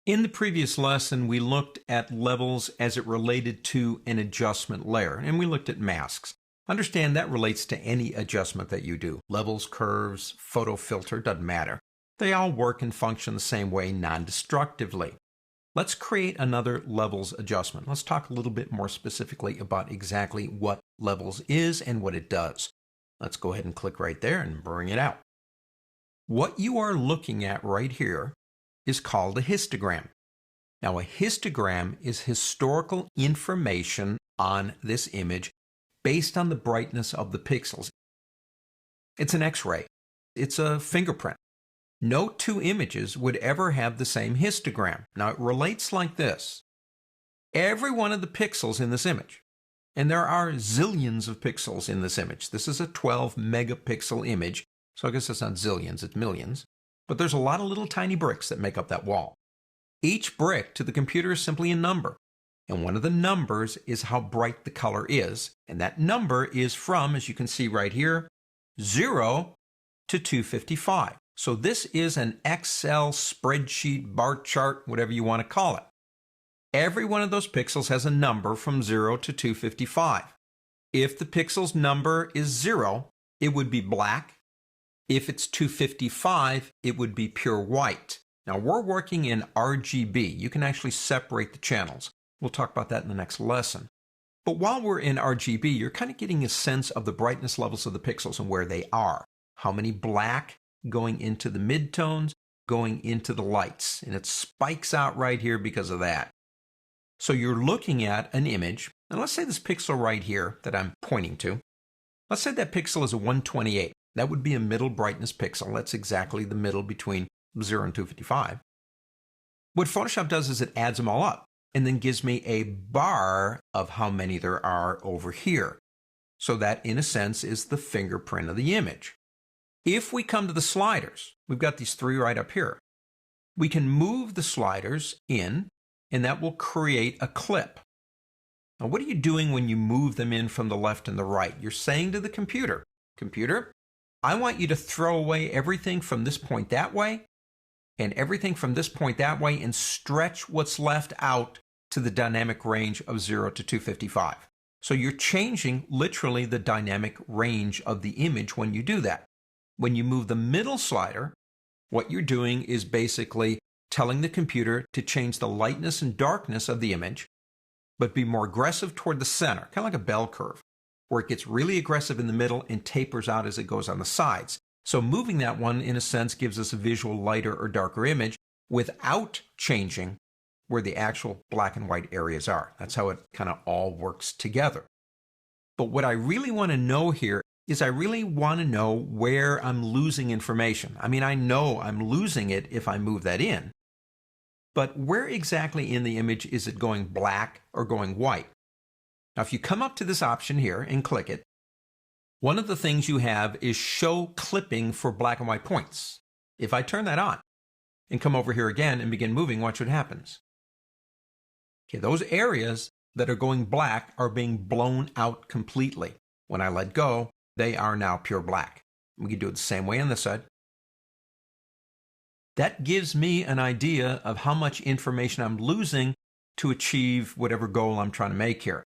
In the previous lesson, we looked at levels as it related to an adjustment layer, and we looked at masks. Understand that relates to any adjustment that you do. Levels, curves, photo filter, doesn't matter. They all work and function the same way non-destructively. Let's create another levels adjustment. Let's talk a little bit more specifically about exactly what levels is and what it does. Let's go ahead and click right there and bring it out. What you are looking at right here is called a histogram. Now, a histogram is historical information on this image based on the brightness of the pixels. It's an X-ray. It's a fingerprint. No two images would ever have the same histogram. Now, it relates like this. Every one of the pixels in this image, and there are zillions of pixels in this image. This is a 12 megapixel image, so I guess it's not zillions, it's millions. But there's a lot of little tiny bricks that make up that wall. Each brick to the computer is simply a number. And one of the numbers is how bright the color is. And that number is from, as you can see right here, 0 to 255. So this is an Excel spreadsheet, bar chart, whatever you want to call it. Every one of those pixels has a number from 0 to 255. If the pixel's number is 0, it would be black. If it's 255, it would be pure white. Now, we're working in RGB. You can actually separate the channels. We'll talk about that in the next lesson. But while we're in RGB, you're kind of getting a sense of the brightness levels of the pixels and where they are. How many black going into the midtones, going into the lights. And it spikes out right here because of that. So you're looking at an image, and let's say this pixel right here that I'm pointing to, let's say that pixel is a 128. That would be a middle brightness pixel. That's exactly the middle between 0 and 255. What Photoshop does is it adds them all up and then gives me a bar of how many there are over here. So that, in a sense, is the fingerprint of the image. If we come to the sliders, we've got these three right up here. We can move the sliders in, and that will create a clip. Now, what are you doing when you move them in from the left and the right? You're saying to the computer, "Computer, I want you to throw away everything from this point that way and everything from this point that way and stretch what's left out to the dynamic range of 0 to 255. So you're changing literally the dynamic range of the image when you do that. When you move the middle slider, what you're doing is basically telling the computer to change the lightness and darkness of the image, but be more aggressive toward the center, kind of like a bell curve, where it gets really aggressive in the middle and tapers out as it goes on the sides. So moving that one, in a sense, gives us a visual lighter or darker image without changing where the actual black and white areas are. That's how it kind of all works together. But what I really want to know here is I really want to know where I'm losing information. I mean, I know I'm losing it if I move that in, but where exactly in the image is it going black or going white? Now, if you come up to this option here and click it, one of the things you have is show clipping for black and white points. If I turn that on and come over here again and begin moving, watch what happens. Okay, those areas that are going black are being blown out completely. When I let go, they are now pure black. We can do it the same way on this side. That gives me an idea of how much information I'm losing to achieve whatever goal I'm trying to make here.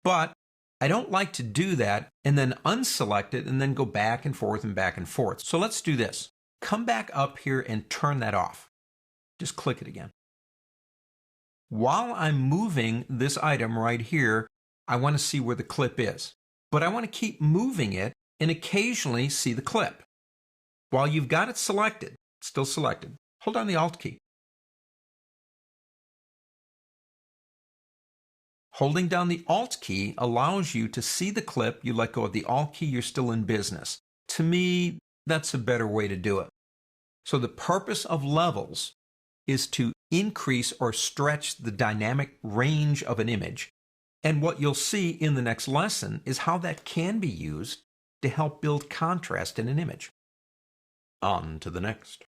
But I don't like to do that and then unselect it and then go back and forth and back and forth. So let's do this. Come back up here and turn that off. Just click it again. While I'm moving this item right here, I want to see where the clip is. But I want to keep moving it and occasionally see the clip. While you've got it selected, still selected, hold down the Alt key. Holding down the Alt key allows you to see the clip. You let go of the Alt key, you're still in business. To me, that's a better way to do it. So the purpose of levels is to increase or stretch the dynamic range of an image. And what you'll see in the next lesson is how that can be used to help build contrast in an image. On to the next.